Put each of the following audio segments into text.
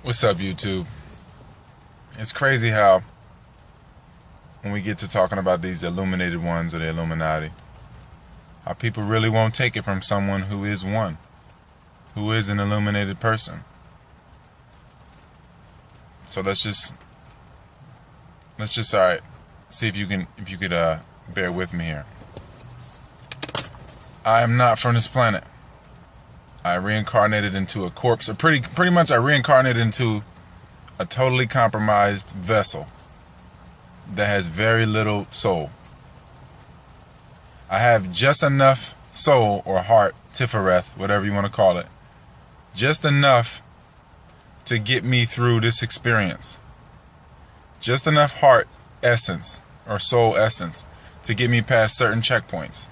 What's up, YouTube? It's crazy how when we get to talking about these illuminated ones or the Illuminati, how people really won't take it from someone who is one, who is an illuminated person. So let's just all right, see if you could bear with me here. I am not from this planet. I reincarnated into a corpse, or pretty much I reincarnated into a totally compromised vessel that has very little soul. I have just enough soul or heart, Tifereth, whatever you want to call it, just enough to get me through this experience. Just enough heart essence or soul essence to get me past certain checkpoints.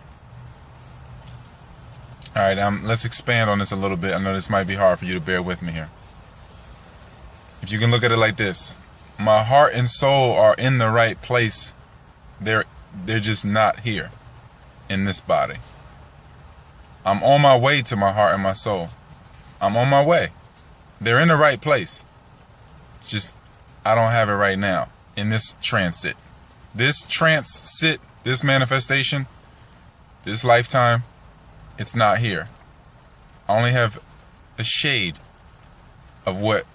All right, let's expand on this a little bit. I know this might be hard for you to bear with me here. If you can look at it like this, my heart and soul are in the right place. They're just not here in this body. I'm on my way to my heart and my soul. I'm on my way. They're in the right place. It's just I don't have it right now in this transit. This manifestation, this lifetime, it's not here. I only have a shade of what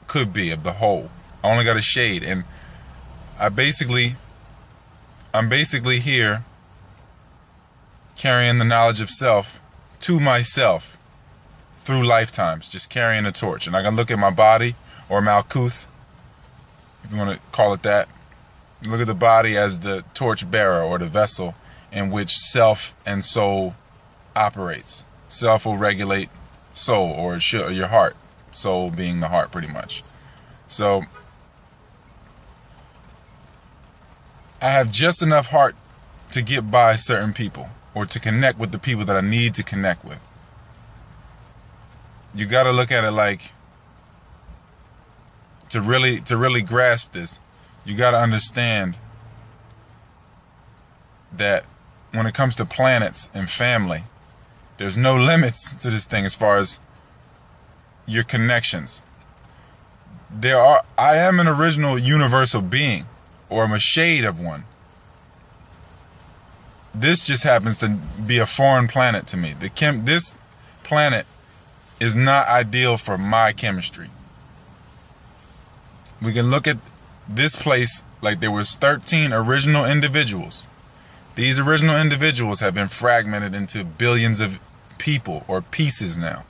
could be of the whole. I only got a shade, and I'm basically here carrying the knowledge of self to myself through lifetimes, just carrying a torch. And I can look at my body, or Malkuth, if you want to call it that. Look at the body as the torch bearer or the vessel in which self and soul operates. Self will regulate soul, or your heart. Soul being the heart, pretty much. So I have just enough heart to get by certain people, or to connect with the people that I need to connect with. You got to look at it like, to really grasp this, you got to understand that when it comes to planets and family, there's no limits to this thing as far as your connections. I am an original universal being, or I'm a shade of one. This just happens to be a foreign planet to me. This planet is not ideal for my chemistry. We can look at this place like there was 13 original individuals. These original individuals have been fragmented into billions of people or pieces now.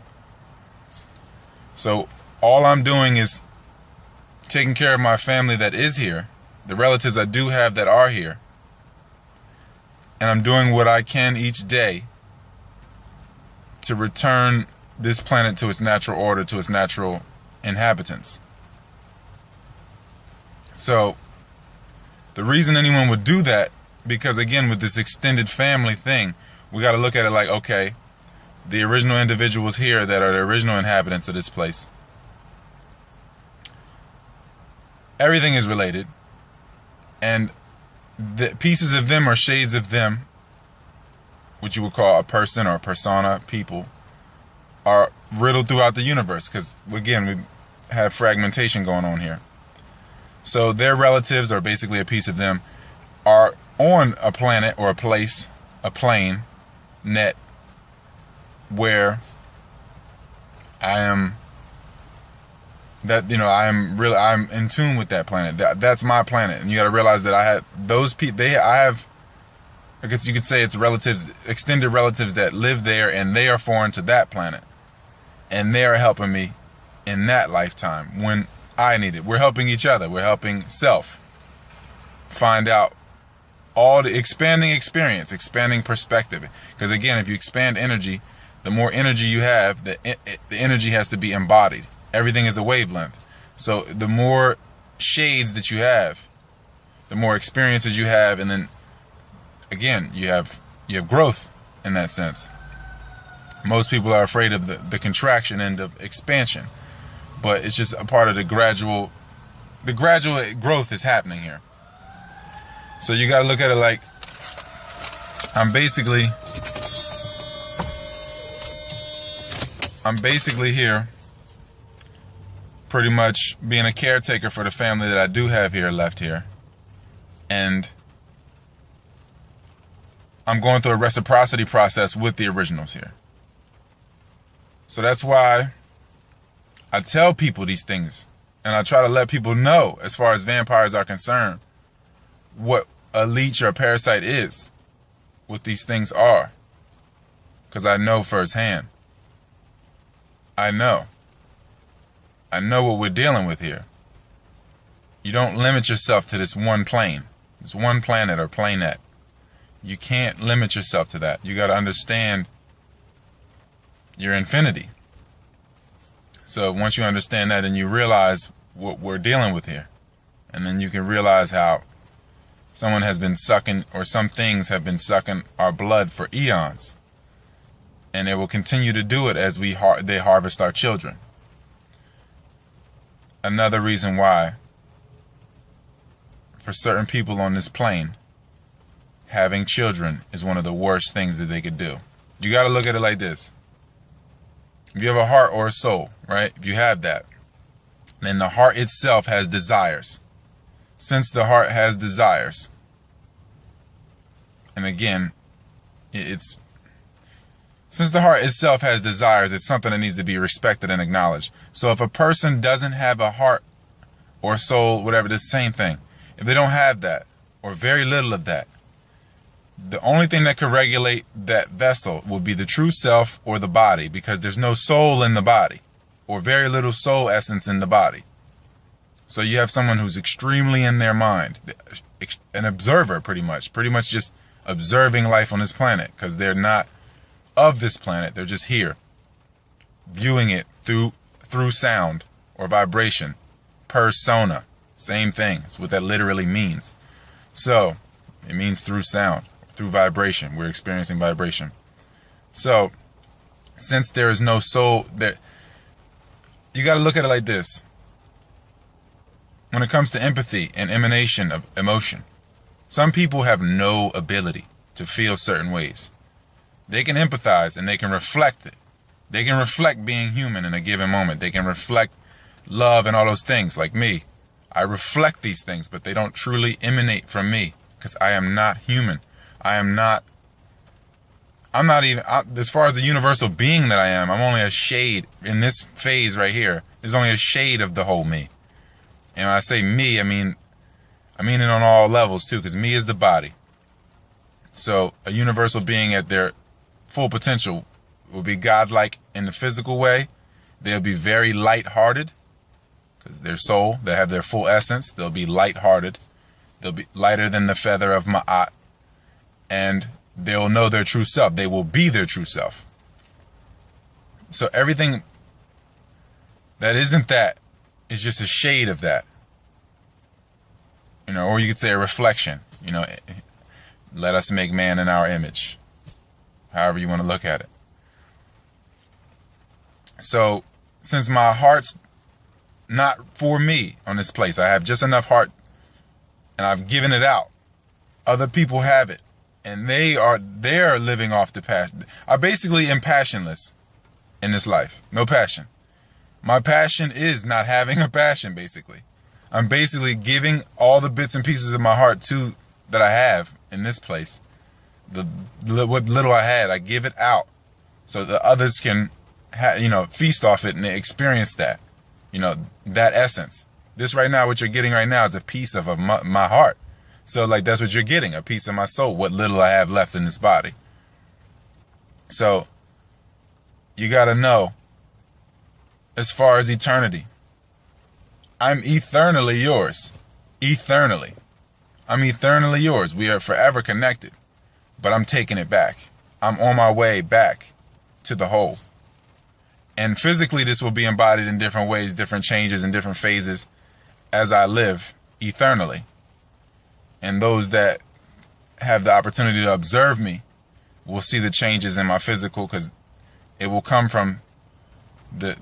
So all I'm doing is taking care of my family that is here, the relatives I do have that are here, and I'm doing what I can each day to return this planet to its natural order, to its natural inhabitants. So the reason anyone would do that, because again, with this extended family thing, we got to look at it like, okay, the original individuals here that are the original inhabitants of this place, everything is related, and the pieces of them or shades of them, which you would call a person or a persona, people, are riddled throughout the universe, because again, we have fragmentation going on here. So their relatives, or basically a piece of them, are on a planet or a place, a plane, net, where I'm in tune with that planet. That's my planet, and you got to realize that I had those people. I guess you could say it's relatives, extended relatives that live there, and they are foreign to that planet, and they are helping me in that lifetime when I need it. We're helping each other. We're helping self find out all the expanding experience, expanding perspective. Because again, if you expand energy, the more energy you have, the energy has to be embodied. Everything is a wavelength. So the more shades that you have, the more experiences you have, and then again, you have growth in that sense. Most people are afraid of the contraction end of expansion, but it's just a part of the gradual growth is happening here. So you got to look at it like, I'm basically here pretty much being a caretaker for the family that I do have here, left here. And I'm going through a reciprocity process with the originals here. So that's why I tell people these things. And I try to let people know, as far as vampires are concerned, what a leech or a parasite is, what these things are. Because I know firsthand. I know what we're dealing with here. You don't limit yourself to this one plane, this one planet or planet. You can't limit yourself to that. You got to understand your infinity. So once you understand that, then you realize what we're dealing with here. And then you can realize how someone has been sucking, or some things have been sucking our blood for eons. And they will continue to do it as they harvest our children. Another reason why, for certain people on this plane, having children is one of the worst things that they could do. You got to look at it like this. If you have a heart or a soul, right? If you have that, then the heart itself has desires. Since the heart has desires, and again, since the heart itself has desires, it's something that needs to be respected and acknowledged. So if a person doesn't have a heart or soul, whatever, the same thing. If they don't have that, or very little of that, the only thing that can regulate that vessel will be the true self or the body, because there's no soul in the body, or very little soul essence in the body. So you have someone who's extremely in their mind, an observer pretty much just observing life on this planet, because they're not of this planet, they're just here, viewing it through sound or vibration, persona, same thing. It's what that literally means. So it means through sound, through vibration. We're experiencing vibration. So since there is no soul, there, you got to look at it like this. When it comes to empathy and emanation of emotion, some people have no ability to feel certain ways. They can empathize and they can reflect it. They can reflect being human in a given moment. They can reflect love and all those things. Like me, I reflect these things, but they don't truly emanate from me, because I am not human. I'm not even, as far as the universal being that I am, I'm only a shade in this phase right here. There's only a shade of the whole me. And when I say me, I mean it on all levels too, because me is the body. So a universal being at their full potential will be godlike in the physical way. They'll be very light-hearted, because their soul, they have their full essence. They'll be light-hearted. They'll be lighter than the feather of Ma'at. And they'll know their true self. They will be their true self. So everything that isn't that is just a shade of that. Or you could say a reflection. Let us make man in our image. However you want to look at it. So, since my heart's not for me on this place, I have just enough heart, and I've given it out. Other people have it, and they're living off the past. I basically am passionless in this life. No passion. My passion is not having a passion, basically. I'm basically giving all the bits and pieces of my heart that I have in this place. What little I had, I give it out so that others can feast off it and experience that, that essence. This right now, what you're getting right now is a piece of my heart. So that's what you're getting, a piece of my soul, what little I have left in this body. So you got to know, as far as eternity, I'm eternally yours. Eternally. I'm eternally yours. We are forever connected. But I'm taking it back. I'm on my way back to the whole. And physically, this will be embodied in different ways, different changes and different phases as I live eternally. And those that have the opportunity to observe me will see the changes in my physical, because it will come from the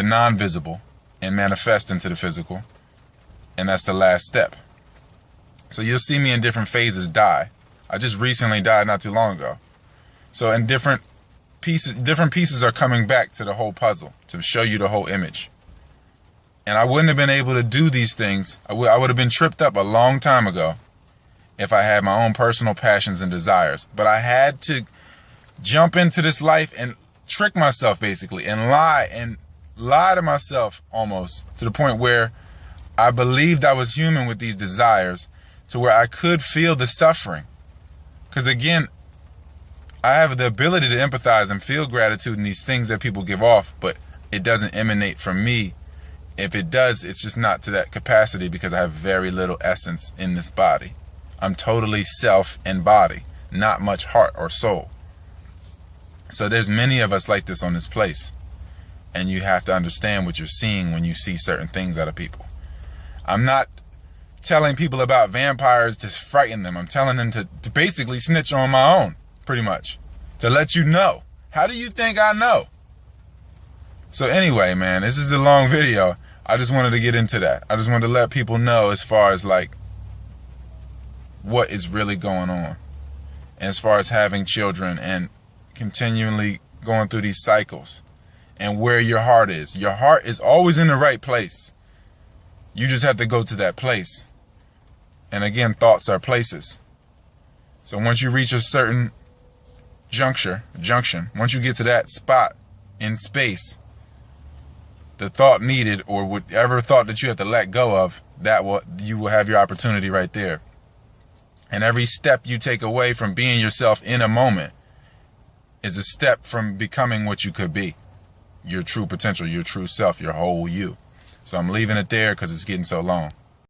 non-visible and manifest into the physical. And that's the last step. So you'll see me in different phases die. I just recently died not too long ago. So in different pieces are coming back to the whole puzzle to show you the whole image. And I wouldn't have been able to do these things. I would have been tripped up a long time ago if I had my own personal passions and desires. But I had to jump into this life and trick myself, basically, and lie to myself almost, to the point where I believed I was human with these desires, to where I could feel the suffering. Because again, I have the ability to empathize and feel gratitude in these things that people give off, but it doesn't emanate from me. If it does, it's just not to that capacity, because I have very little essence in this body. I'm totally self and body, not much heart or soul. So there's many of us like this on this place. And you have to understand what you're seeing when you see certain things out of people. I'm not telling people about vampires to frighten them. I'm telling them to basically snitch on my own, pretty much. To let you know. How do you think I know? So anyway, man, this is a long video. I just wanted to get into that. I just wanted to let people know as far as like what is really going on. And as far as having children and continually going through these cycles. And where your heart is. Your heart is always in the right place. You just have to go to that place. And again, thoughts are places. So once you reach a certain junction, once you get to that spot in space, the thought needed, or whatever thought that you have to let go of, you will have your opportunity right there. And every step you take away from being yourself in a moment is a step from becoming what you could be. Your true potential, your true self, your whole you. So I'm leaving it there because it's getting so long.